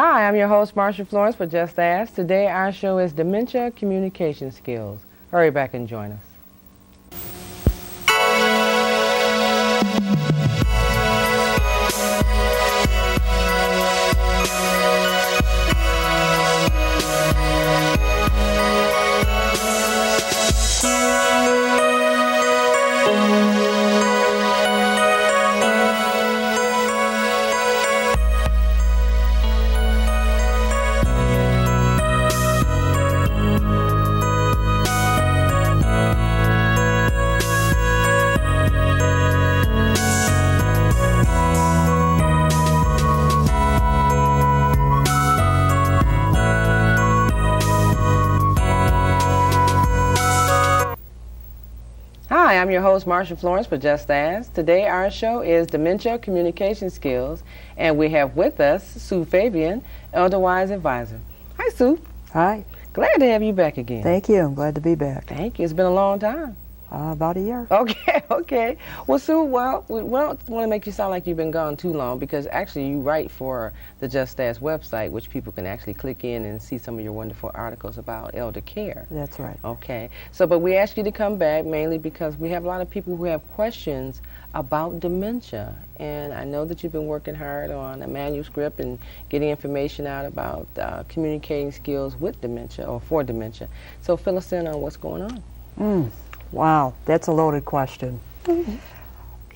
Hi, I'm your host, Marcia Florence for Just Ask. Today our show is Dementia Communication Skills. Hurry back and join us. Hi, I'm your host, Marcia Florence for Just Ask. Today our show is Dementia Communication Skills, and we have with us Sue Fabian, Elderwise Advisor. Hi, Sue. Hi. Glad to have you back again. Thank you. I'm glad to be back. Thank you. It's been a long time. About a year. Okay. Well, Sue, we don't want to make you sound like you've been gone too long, because actually you write for the Just Ask website, which people can actually click in and see some of your wonderful articles about elder care. That's right. Okay. So, but we asked you to come back mainly because we have a lot of people who have questions about dementia. And I know that you've been working hard on a manuscript and getting information out about communicating skills with dementia or for dementia. So fill us in on what's going on. Wow, that's a loaded question.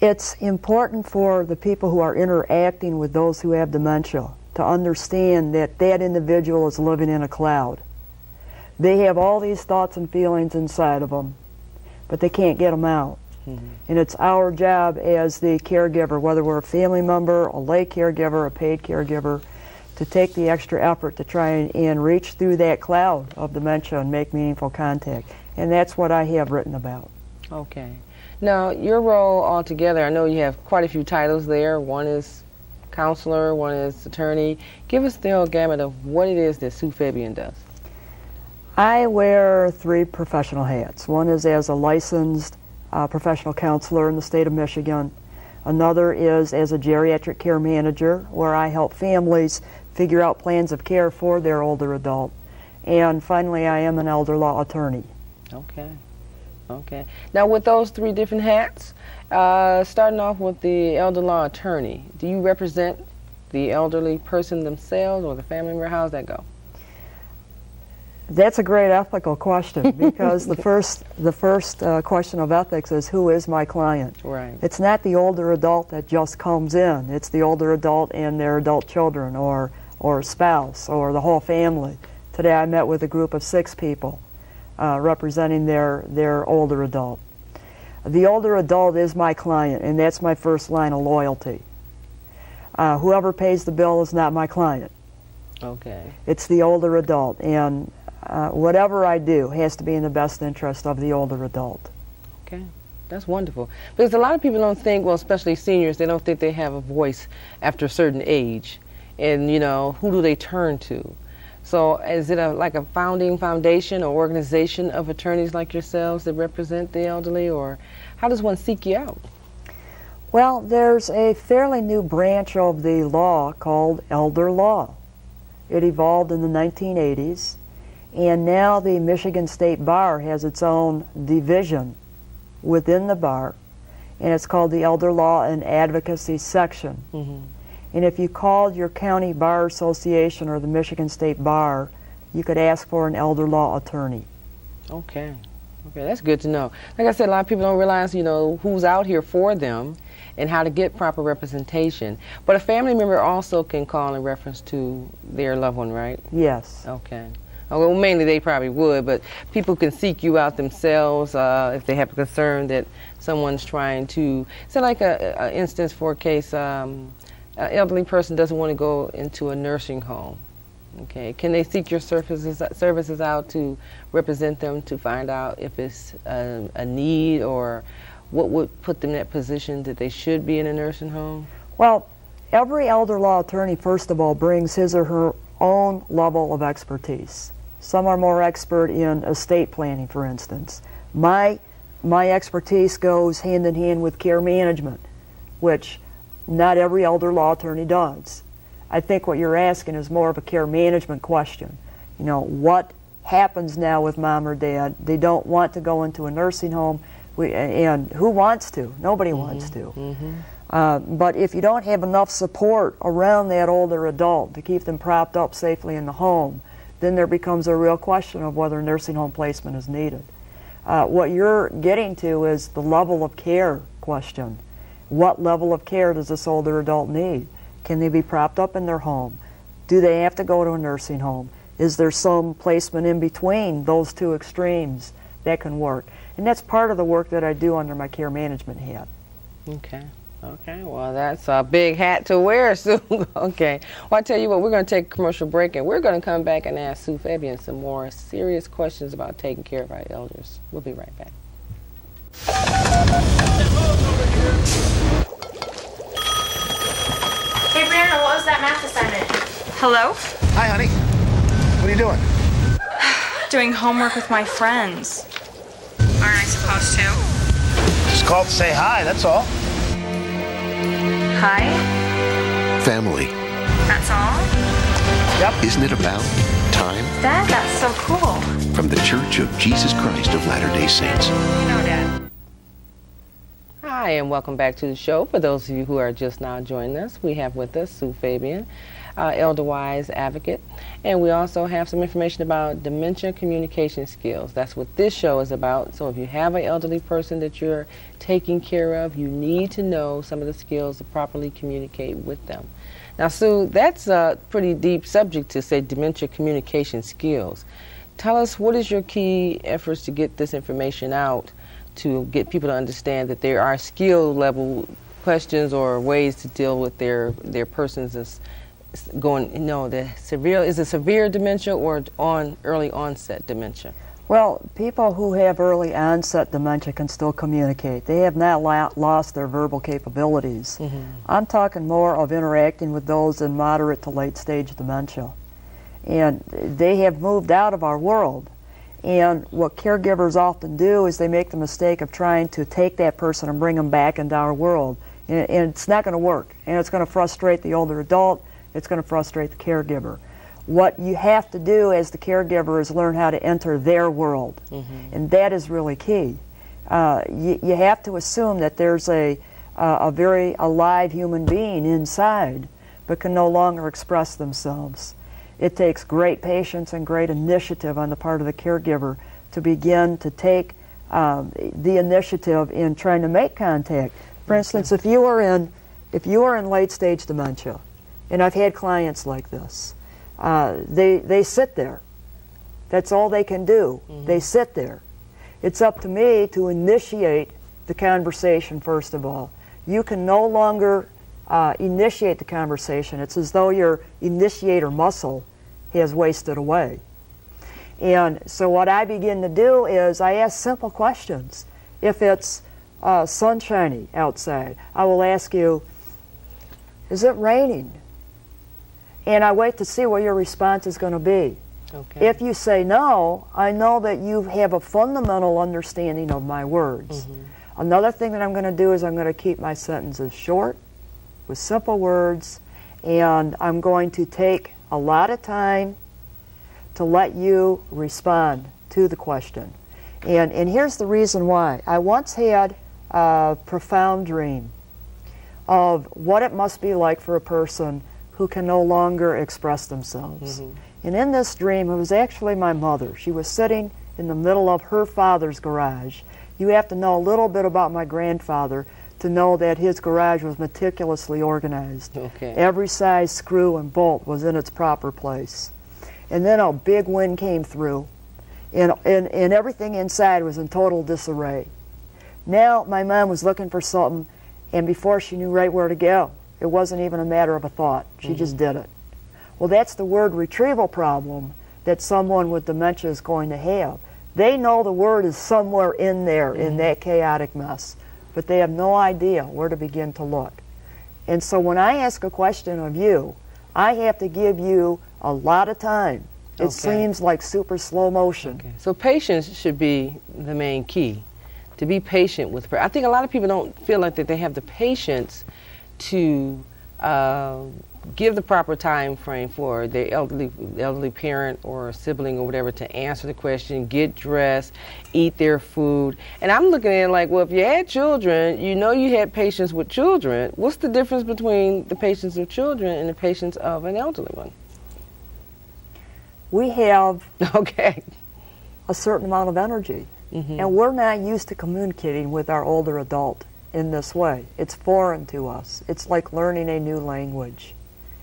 It's important for the people who are interacting with those who have dementia to understand that that individual is living in a cloud. They have all these thoughts and feelings inside of them, but they can't get them out. And it's our job as the caregiver, whether we're a family member, a lay caregiver, a paid caregiver, to take the extra effort to try and reach through that cloud of dementia and make meaningful contact. And that's what I have written about. Okay. Now, your role altogether, I know you have quite a few titles there. One is counselor, one is attorney. Give us the whole gamut of what it is that Sue Fabian does. I wear 3 professional hats. One is as a licensed professional counselor in the state of Michigan. Another is as a geriatric care manager, where I help families figure out plans of care for their older adult. And finally, I am an elder law attorney. Okay. Now, with those 3 different hats, starting off with the elder law attorney, do you represent the elderly person themselves or the family member? How's that go? That's a great ethical question, because the first question of ethics is, who is my client? Right. It's not the older adult that just comes in. It's the older adult and their adult children or spouse or the whole family. Today I met with a group of 6 people representing their older adult. The older adult is my client, and that's my first line of loyalty. Whoever pays the bill is not my client. Okay. It's the older adult, and whatever I do has to be in the best interest of the older adult. Okay. That's wonderful. Because a lot of people don't think, well, especially seniors, they don't think they have a voice after a certain age. And, you know, who do they turn to? So is it like a foundation or organization of attorneys like yourselves that represent the elderly, or how does one seek you out? Well, there's a fairly new branch of the law called elder law. It evolved in the 1980s, and now the Michigan State Bar has its own division within the bar, and it's called the Elder Law and Advocacy Section. And if you called your county bar association or the Michigan State Bar, you could ask for an elder law attorney. Okay, that's good to know. Like I said, a lot of people don't realize, you know, who's out here for them and how to get proper representation. But a family member also can call in reference to their loved one, right? Yes. Okay. Well, mainly they probably would, but people can seek you out themselves if they have a concern that someone's trying to, say like a instance for a case, an elderly person doesn't want to go into a nursing home. Okay, can they seek your services out to represent them to find out if it's a need or what would put them in that position that they should be in a nursing home? Well, every elder law attorney, first of all, brings his or her own level of expertise. Some are more expert in estate planning, for instance. My expertise goes hand in hand with care management, which not every elder law attorney does. I think what you're asking is more of a care management question. You know, what happens now with mom or dad? They don't want to go into a nursing home, and who wants to? Nobody wants to. But if you don't have enough support around that older adult to keep them propped up safely in the home, then there becomes a real question of whether nursing home placement is needed. What you're getting to is the level of care question. What level of care does this older adult need? Can they be propped up in their home? Do they have to go to a nursing home? Is there some placement in between those two extremes that can work? And that's part of the work that I do under my care management hat. Okay. Okay, well, that's a big hat to wear, Sue. Okay. Well, I tell you what, we're going to take a commercial break, and we're going to come back and ask Sue Fabian some more serious questions about taking care of our elders. We'll be right back. Hey, Brianna, what was that math assignment? Hello? Hi, honey. What are you doing? Doing homework with my friends. Aren't I supposed to? Just called to say hi, that's all. Hi? Family. That's all? Yep. Isn't it about time? Dad, that's so cool. From the Church of Jesus Christ of Latter-day Saints. You know, Dad. Hi, and welcome back to the show. For those of you who are just now joining us, we have with us Sue Fabian, elder-wise advocate, and we also have some information about dementia communication skills. That's what this show is about. So if you have an elderly person that you're taking care of, you need to know some of the skills to properly communicate with them. Now, Sue, that's a pretty deep subject to say dementia communication skills. Tell us, what is your key efforts to get this information out to get people to understand that there are skill level questions or ways to deal with their persons as going, you know, the severe, is it severe dementia or early onset dementia? Well, people who have early onset dementia can still communicate. They have not lost their verbal capabilities. I'm talking more of interacting with those in moderate to late stage dementia. And they have moved out of our world. And what caregivers often do is they make the mistake of trying to take that person and bring them back into our world. And it's not going to work. And it's going to frustrate the older adult. It's going to frustrate the caregiver. What you have to do as the caregiver is learn how to enter their world. And that is really key. You have to assume that there's a very alive human being inside, but can no longer express themselves. It takes great patience and great initiative on the part of the caregiver to begin to take the initiative in trying to make contact. For instance, if you are in late stage dementia, and I've had clients like this, they sit there. That's all they can do. They sit there. It's up to me to initiate the conversation first of all. You can no longer initiate the conversation. It's as though your initiator muscle has wasted away. And so what I begin to do is I ask simple questions. If it's sunshiny outside, I will ask you, is it raining? And I wait to see what your response is going to be. Okay. If you say no, I know that you have a fundamental understanding of my words. Another thing that I'm going to do is I'm going to keep my sentences short, with simple words, and I'm going to take a lot of time to let you respond to the question. And here's the reason why. I once had a profound dream of what it must be like for a person who can no longer express themselves. And in this dream, it was actually my mother. She was sitting in the middle of her father's garage. You have to know a little bit about my grandfather to know that his garage was meticulously organized. Every size screw and bolt was in its proper place. And then a big wind came through, and everything inside was in total disarray. Now my mom was looking for something, and before she knew right where to go, it wasn't even a matter of a thought. She just did it. Well, that's the word retrieval problem that someone with dementia is going to have. They know the word is somewhere in there, in that chaotic mess, but they have no idea where to begin to look. And so when I ask a question of you, I have to give you a lot of time. It seems like super slow motion. So patience should be the main key, to be patient with. I think a lot of people don't feel like that they have the patience to give the proper time frame for the elderly parent or sibling or whatever to answer the question, get dressed, eat their food. And I'm looking at it like, well, if you had children, you know you had patients with children. What's the difference between the patients of children and the patients of an elderly one? We have Okay. a certain amount of energy, and we're not used to communicating with our older adult in this way. It's foreign to us. It's like learning a new language,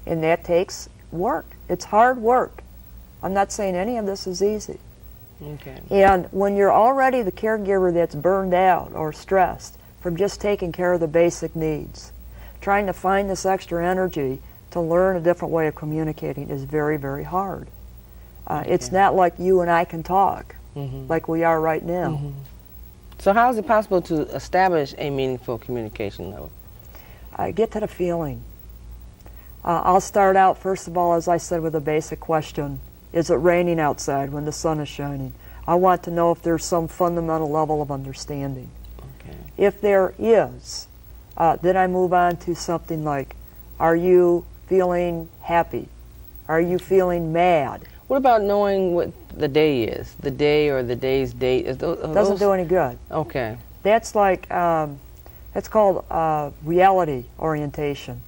and that takes work. It's hard work. I'm not saying any of this is easy. Okay. And when you're already the caregiver that's burned out or stressed from just taking care of the basic needs, trying to find this extra energy to learn a different way of communicating is very, very hard. It's not like you and I can talk like we are right now. So how is it possible to establish a meaningful communication level? Get to the feeling. I'll start out, first of all, as I said, with a basic question. Is it raining outside when the sun is shining? I want to know if there's some fundamental level of understanding. Okay. If there is, then I move on to something like, are you feeling happy? Are you feeling mad? What about knowing what the day is? The day or the day's date? Doesn't do any good. Okay. That's like, that's called reality orientation.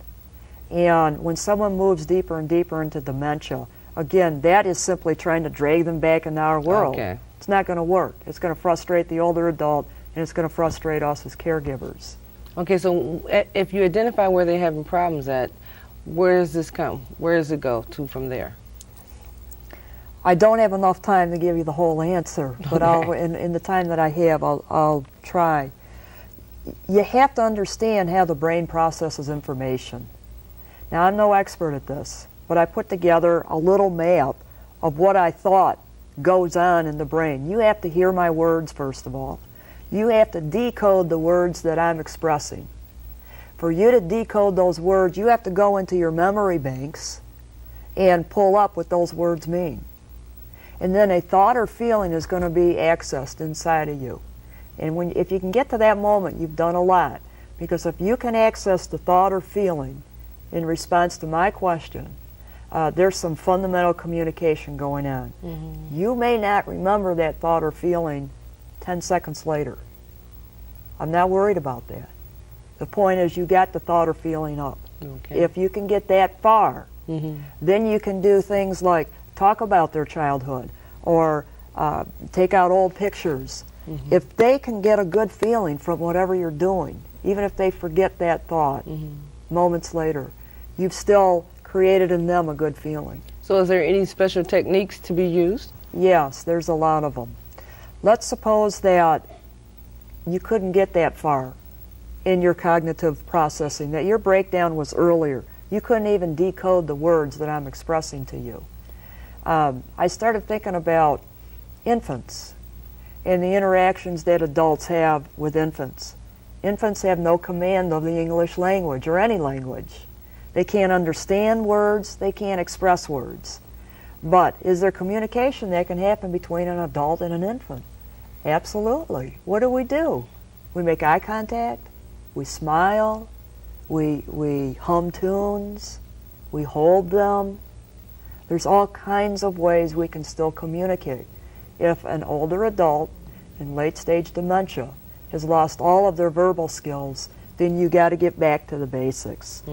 And when someone moves deeper and deeper into dementia, again, that is simply trying to drag them back into our world. Okay. It's not going to work. It's going to frustrate the older adult, and it's going to frustrate us as caregivers. Okay, so if you identify where they're having problems at, where does this come? Where does it go to from there? I don't have enough time to give you the whole answer, but Okay. in the time that I have, I'll try. You have to understand how the brain processes information. Now, I'm no expert at this, but I put together a little map of what I thought goes on in the brain. You have to hear my words, first of all. You have to decode the words that I'm expressing. For you to decode those words, you have to go into your memory banks and pull up what those words mean. And then a thought or feeling is going to be accessed inside of you. And if you can get to that moment, you've done a lot. Because if you can access the thought or feeling in response to my question, there's some fundamental communication going on. You may not remember that thought or feeling 10 seconds later. I'm not worried about that. The point is you got the thought or feeling up. Okay. If you can get that far, then you can do things like talk about their childhood or take out old pictures. If they can get a good feeling from whatever you're doing, even if they forget that thought moments later, you've still created in them a good feeling. So is there any special techniques to be used? Yes, there's a lot of them. Let's suppose that you couldn't get that far in your cognitive processing, that your breakdown was earlier. You couldn't even decode the words that I'm expressing to you. I started thinking about infants and the interactions that adults have with infants. Infants have no command of the English language or any language. They can't understand words, they can't express words. But is there communication that can happen between an adult and an infant? Absolutely. What do? We make eye contact, we smile, we hum tunes, we hold them. There's all kinds of ways we can still communicate. If an older adult in late-stage dementia has lost all of their verbal skills, then you got to get back to the basics.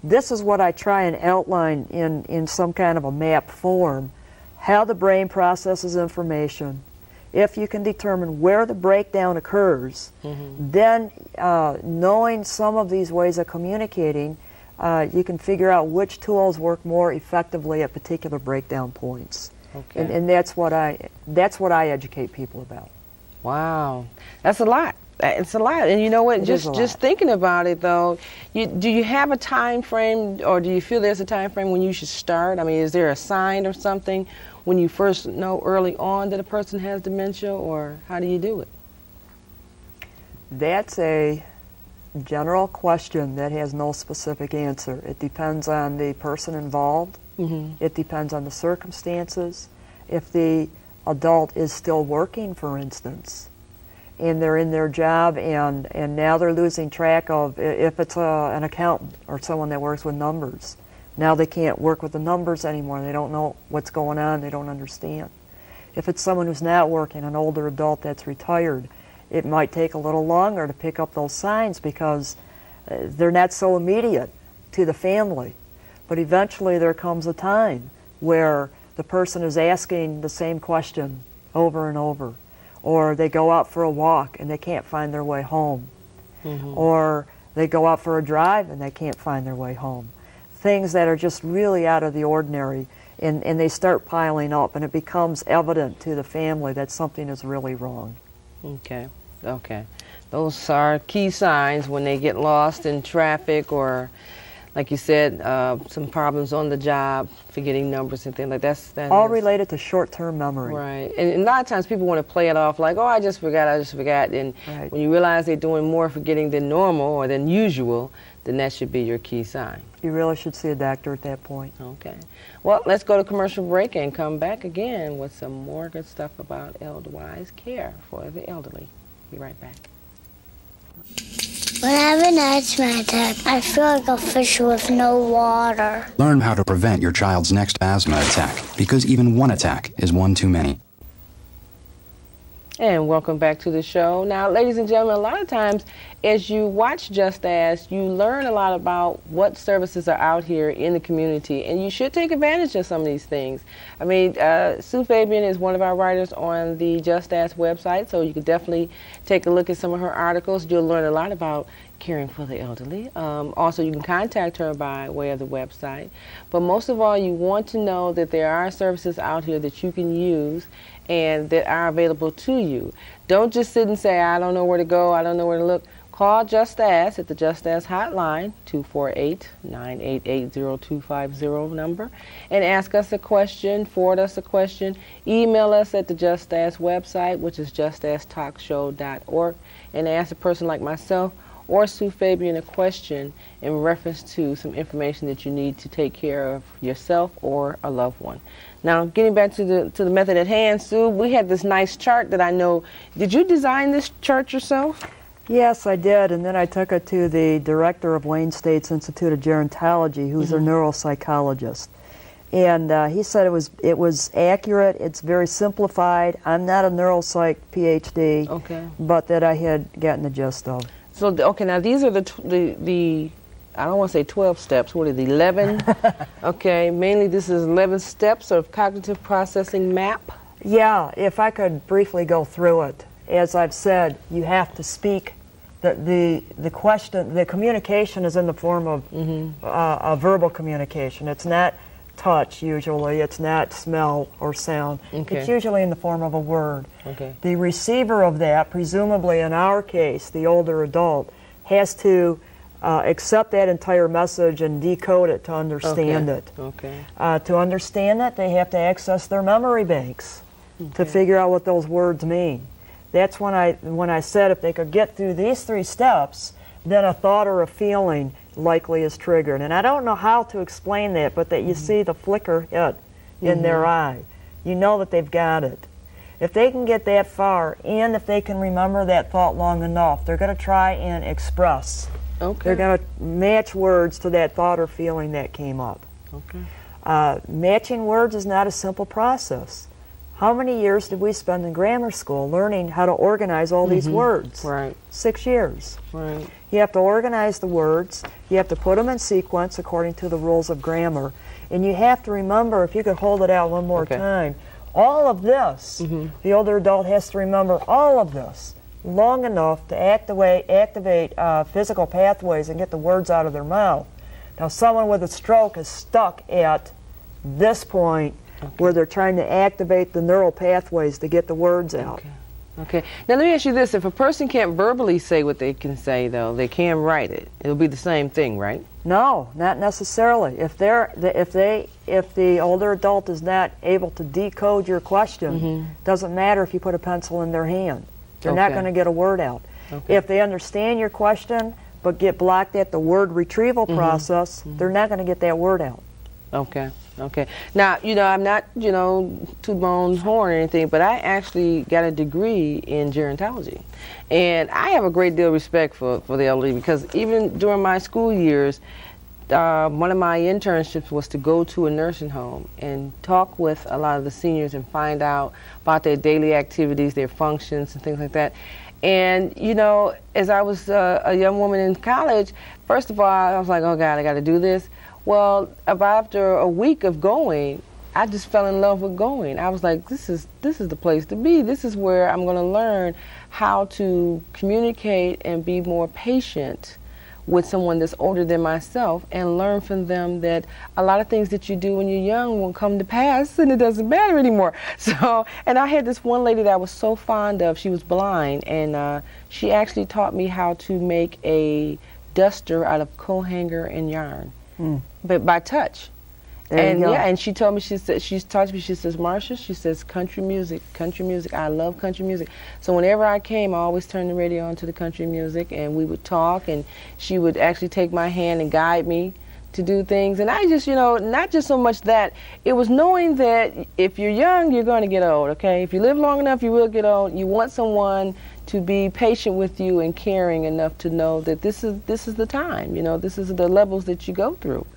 This is what I try and outline in some kind of a map form, how the brain processes information. If you can determine where the breakdown occurs, then knowing some of these ways of communicating, you can figure out which tools work more effectively at particular breakdown points. Okay. And that's what I educate people about. Wow, that's a lot. It's a lot. And you know what? It is a Just lot. thinking about it, though, do you have a time frame, or do you feel there's a time frame when you should start? I mean, is there a sign or something when you first know early on that a person has dementia, or how do you do it? That's a general question that has no specific answer. It depends on the person involved. It depends on the circumstances. If the adult is still working, for instance, and they're in their job and now they're losing track of, if it's an accountant or someone that works with numbers, Now they can't work with the numbers anymore. They don't know what's going on. They don't understand. If it's someone who's not working, an older adult that's retired, it might take a little longer to pick up those signs because they're not so immediate to the family. But eventually there comes a time where the person is asking the same question over and over, or they go out for a walk and they can't find their way home, or they go out for a drive and they can't find their way home. Things that are just really out of the ordinary, and they start piling up, and it becomes evident to the family that something is really wrong. Okay, okay. Those are key signs when they get lost in traffic, or like you said, some problems on the job, forgetting numbers and things like that. All related to short-term memory. Right. And a lot of times people want to play it off like, oh, I just forgot. And when you realize they're doing more forgetting than normal or than usual, then that should be your key sign. You really should see a doctor at that point. Okay. Well, let's go to commercial break and come back again with some more good stuff about elder-wise care for the elderly. Be right back. When I have an asthma attack, I feel like a fish with no water. Learn how to prevent your child's next asthma attack, because even one attack is one too many. And welcome back to the show. Now, ladies and gentlemen, a lot of times as you watch Just Ask, you learn a lot about what services are out here in the community, and you should take advantage of some of these things. I mean, Sue Fabian is one of our writers on the Just Ask website, so you can definitely take a look at some of her articles. You'll learn a lot about caring for the elderly. Also, you can contact her by way of the website. But most of all, you want to know that there are services out here that you can use and that are available to you. Don't just sit and say, I don't know where to go, I don't know where to look. Call Just Ask at the Just Ask hotline, 248-988-0250 number, and ask us a question, forward us a question, email us at the Just Ask website, which is justasktalkshow.org, and ask a person like myself or Sue Fabian a question in reference to some information that you need to take care of yourself or a loved one. Now, getting back to the method at hand, Sue, we had this nice chart that I know. Did you design this chart yourself? Yes, I did, and then I took it to the director of Wayne State's Institute of Gerontology, who's a neuropsychologist. And he said it was accurate, it's very simplified. I'm not a neuropsych PhD, but that I had gotten the gist of. So, okay, now these are the I don't want to say 12 steps, what are the 11? Okay, mainly this is 11 steps of cognitive processing map. Yeah, if I could briefly go through it. As I've said, you have to speak. The question, the communication is in the form of a verbal communication. It's not touch usually, it's not smell or sound. It's usually in the form of a word. The receiver of that, presumably in our case, the older adult, has to accept that entire message and decode it to understand it. To understand it, they have to access their memory banks to figure out what those words mean. That's when I said if they could get through these 3 steps, then a thought or a feeling likely is triggered. And I don't know how to explain that, but that you see the flicker hit in their eye. You know that they've got it. If they can get that far, and if they can remember that thought long enough, they're going to try and express. They're going to match words to that thought or feeling that came up. Matching words is not a simple process. How many years did we spend in grammar school learning how to organize all these words? 6 years. You have to organize the words, you have to put them in sequence according to the rules of grammar, and you have to remember, if you could hold it out one more time, all of this, the older adult has to remember all of this long enough to activate physical pathways and get the words out of their mouth. Now, someone with a stroke is stuck at this point where they're trying to activate the neural pathways to get the words out. Okay. Now let me ask you this: if a person can't verbally say what they can say, though, they can write it. It'll be the same thing, right? No, not necessarily. If the older adult is not able to decode your question, doesn't matter if you put a pencil in their hand. They're not going to get a word out. If they understand your question but get blocked at the word retrieval process, they're not going to get that word out. Okay. Now, I'm not, to bone horn or anything, but I actually got a degree in gerontology. And I have a great deal of respect for the elderly, because even during my school years, one of my internships was to go to a nursing home and talk with a lot of the seniors and find out about their daily activities, their functions, and things like that. And, you know, as I was a young woman in college, first of all, I was like, oh God, I got to do this. Well, about after a week of going, I just fell in love with going. I was like, this is the place to be. This is where I'm going to learn how to communicate and be more patient with someone that's older than myself, and learn from them that a lot of things that you do when you're young will come to pass and it doesn't matter anymore. So, and I had this one lady that I was so fond of. She was blind, and she actually taught me how to make a duster out of coat hanger and yarn, but by touch. And yeah, and she told me, she taught me, she says, Marcia, she says, country music, I love country music. So whenever I came, I always turned the radio on to the country music, and we would talk, and she would actually take my hand and guide me to do things. And I just, you know, not just so much that, it was knowing that if you're young, you're going to get old, okay? If you live long enough, you will get old. You want someone to be patient with you and caring enough to know that this is the time, you know, this is the levels that you go through.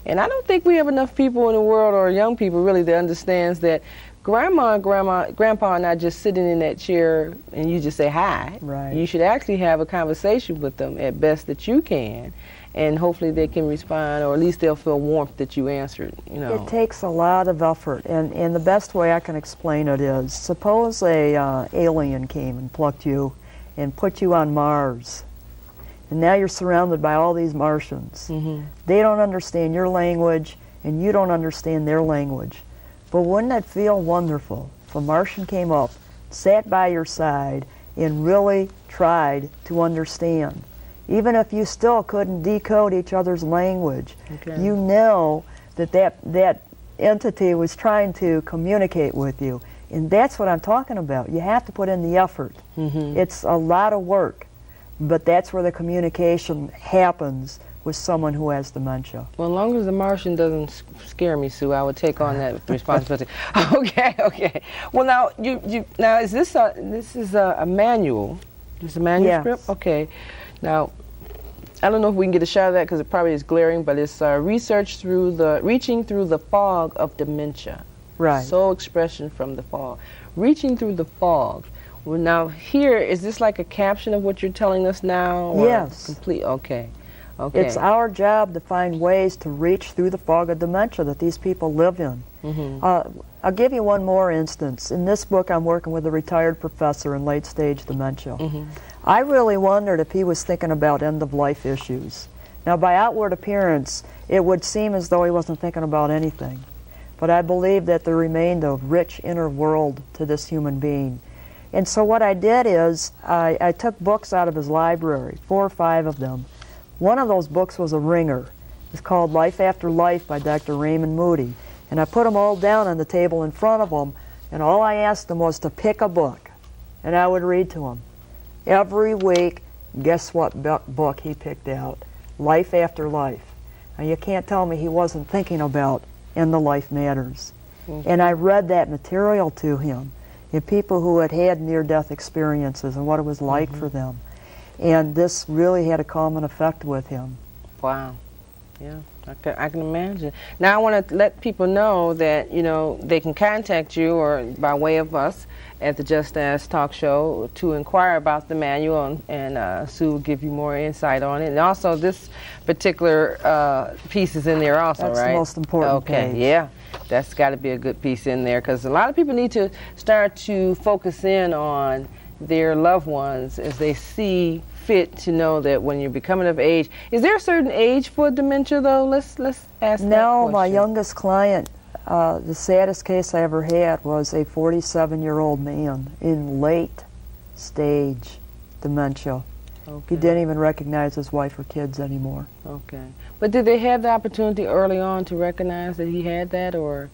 And I don't think we have enough people in the world, or young people really, that understands that grandma and grandpa are not just sitting in that chair and you just say hi. Right. You should actually have a conversation with them at best that you can, and hopefully they can respond, or at least they'll feel warmth that you answered, you know. It takes a lot of effort, and the best way I can explain it is, suppose a alien came and plucked you and put you on Mars. And now you're surrounded by all these Martians. They don't understand your language, and you don't understand their language. But wouldn't it feel wonderful if a Martian came up, sat by your side, and really tried to understand? Even if you still couldn't decode each other's language, you know that entity was trying to communicate with you. And that's what I'm talking about. You have to put in the effort. It's a lot of work. But that's where the communication happens with someone who has dementia. Well, as long as the Martian doesn't scare me, Sue, I would take on that responsibility. Okay. Well, now now is this a manual? This is a manuscript? Yes. Okay. Now, I don't know if we can get a shot of that because it probably is glaring, but it's reaching through the fog of dementia. Right. Soul expression from the fog. Reaching through the fog. Well, now here, is this like a caption of what you're telling us now? Or yes. Complete. Okay. It's our job to find ways to reach through the fog of dementia that these people live in. I'll give you one more instance. In this book, I'm working with a retired professor in late-stage dementia. I really wondered if he was thinking about end-of-life issues. Now, by outward appearance, it would seem as though he wasn't thinking about anything. But I believe that there remained a rich inner world to this human being. And so what I did is I took books out of his library, 4 or 5 of them. One of those books was a ringer. It's called Life After Life by Dr. Raymond Moody. And I put them all down on the table in front of him, and all I asked him was to pick a book, and I would read to him. Every week, guess what book he picked out? Life After Life. Now you can't tell me he wasn't thinking about End of Life Matters. And I read that material to him. In people who had had near-death experiences and what it was like for them. And this really had a calming effect with him. Wow. Yeah, I can imagine. Now I want to let people know that, you know, they can contact you or by way of us at the Just Ask Talk Show to inquire about the manual, and Sue will give you more insight on it. And also this particular piece is in there also, That's right? the most important page. page. Yeah. That's got to be a good piece in there, because a lot of people need to start to focus in on their loved ones as they see fit to know that when you're becoming of age. Is there a certain age for dementia, though? Let's ask that No, my question. youngest client, the saddest case I ever had was a 47-year-old man in late-stage dementia. He didn't even recognize his wife or kids anymore. Okay. But did they have the opportunity early on to recognize that he had that, or?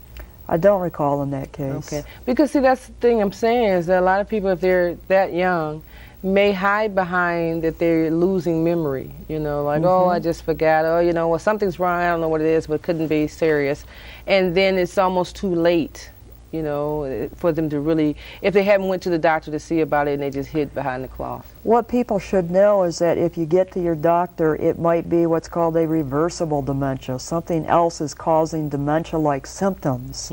I don't recall in that case. Okay. Because, see, that's the thing I'm saying, is that a lot of people, if they're that young, may hide behind that they're losing memory. You know, like, oh, I just forgot. Oh, you know, well, something's wrong. I don't know what it is, but it couldn't be serious. And then it's almost too late. you know, for them to really, if they haven't went to the doctor to see about it and they just hid behind the cloth? What people should know is that if you get to your doctor, it might be what's called a reversible dementia. Something else is causing dementia-like symptoms.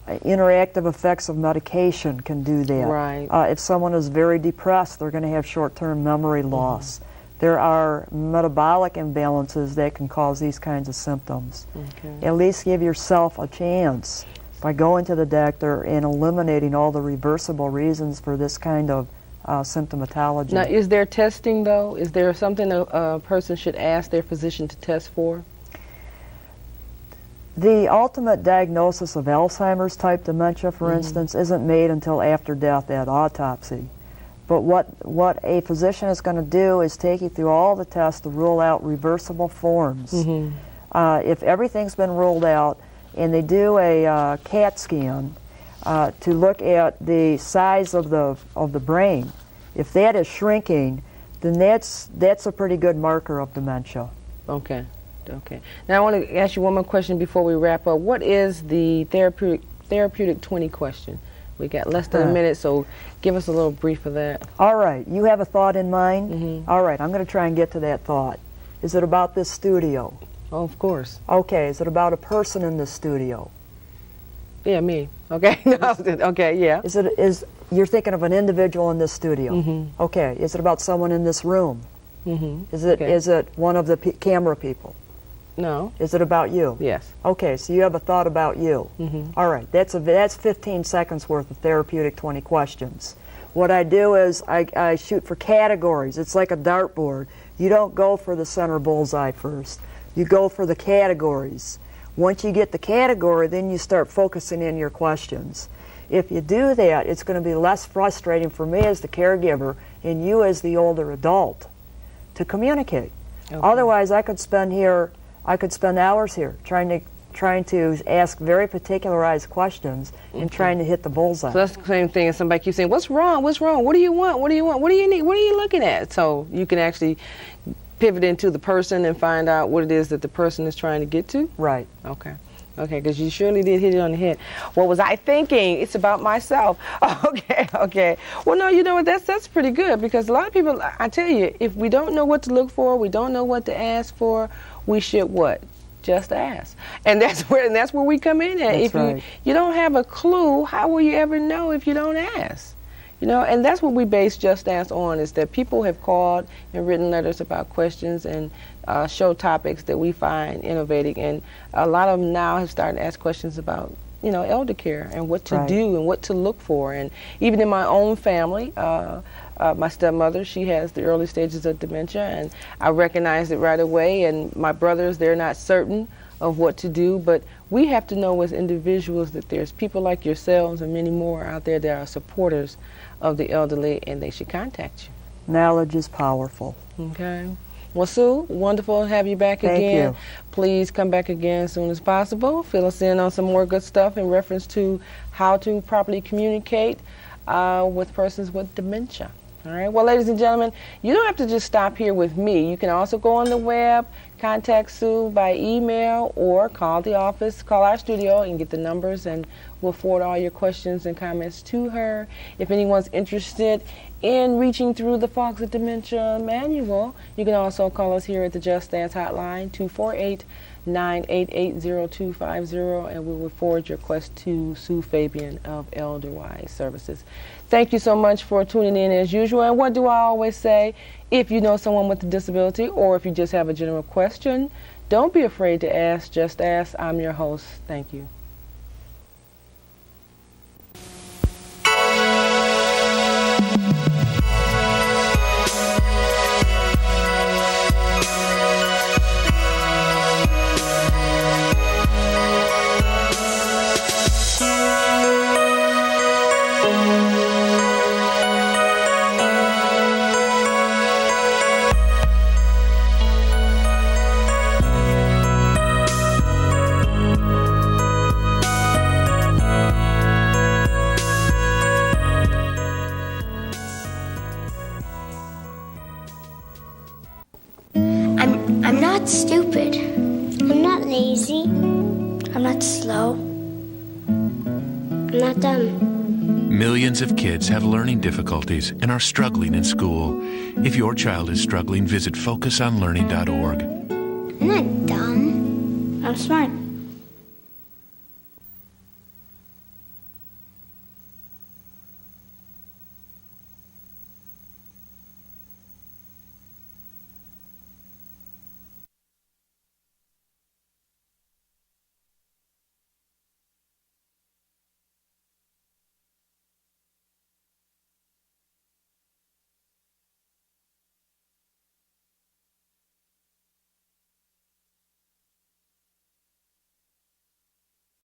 Interactive effects of medication can do that. Right. If someone is very depressed, they're going to have short-term memory loss. There are metabolic imbalances that can cause these kinds of symptoms. Okay. At least give yourself a chance by going to the doctor and eliminating all the reversible reasons for this kind of symptomatology. Now, is there testing, though? Is there something a person should ask their physician to test for? The ultimate diagnosis of Alzheimer's type dementia, for instance, isn't made until after death at autopsy. But what a physician is going to do is take you through all the tests to rule out reversible forms. If everything's been ruled out, and they do a CAT scan to look at the size of the brain, if that is shrinking, then that's a pretty good marker of dementia. Okay. Okay. Now I want to ask you one more question before we wrap up. What is the therapeutic 20 question? We got less than a minute, so give us a little brief of that. All right. You have a thought in mind? All right. I'm going to try and get to that thought. Is it about this studio? Oh, of course. Okay. Is it about a person in this studio? Yeah, me. Okay. Okay, yeah. You're thinking of an individual in this studio? Okay. Is it about someone in this room? Is it one of the camera people? No. Is it about you? Yes. Okay, so you have a thought about you. All right, that's 15 seconds worth of therapeutic 20 questions. What I do is I shoot for categories. It's like a dartboard. You don't go for the center bullseye first. You go for the categories. Once you get the category, then you start focusing in your questions. If you do that, it's going to be less frustrating for me as the caregiver and you as the older adult to communicate. Okay. Otherwise, I could spend hours here trying to ask very particularized questions and trying to hit the bullseye. So that's the same thing as somebody keeps saying, "What's wrong? What's wrong? What do you want? What do you want? What do you need? What are you looking at?" So you can actually pivot into the person and find out what it is that the person is trying to get to. Right. Okay. Okay, because you surely did hit it on the head. What was I thinking? It's about myself. Okay, okay. Well, no, you know what? That's pretty good, because a lot of people, I tell you, if we don't know what to look for, we don't know what to ask for, we should what? Just ask. And that's where we come in at. That's if you don't have a clue, how will you ever know if you don't ask? You know, and that's what we base Just Ask on, is that people have called and written letters about questions and show topics that we find innovating, and a lot of them now have started to ask questions about, you know, elder care and what to do and what to look for. And even in my own family, my stepmother, she has the early stages of dementia, and I recognized it right away. And my brothers, they're not certain of what to do, but we have to know as individuals that there's people like yourselves and many more out there that are supporters of the elderly, and they should contact you. Knowledge is powerful. Okay. Well, Sue, wonderful to have you back again. Thank you. Please come back again as soon as possible. Fill us in on some more good stuff in reference to how to properly communicate with persons with dementia. All right. Well, ladies and gentlemen, you don't have to just stop here with me. You can also go on the web, contact Sue by email, or call the office, call our studio and get the numbers, and we'll forward all your questions and comments to her. If anyone's interested in reaching through the Fogs of Dementia manual, you can also call us here at the Just Dance hotline, 248-988-0250, and we will forward your request to Sue Fabian of Elderwise Services. Thank you so much for tuning in as usual. And what do I always say? If you know someone with a disability, or if you just have a general question, don't be afraid to ask. Just ask. I'm your host. Thank you. I'm not stupid. I'm not lazy. I'm not slow. I'm not dumb. Millions of kids have learning difficulties and are struggling in school. If your child is struggling, visit focusonlearning.org. I'm not dumb. I'm smart.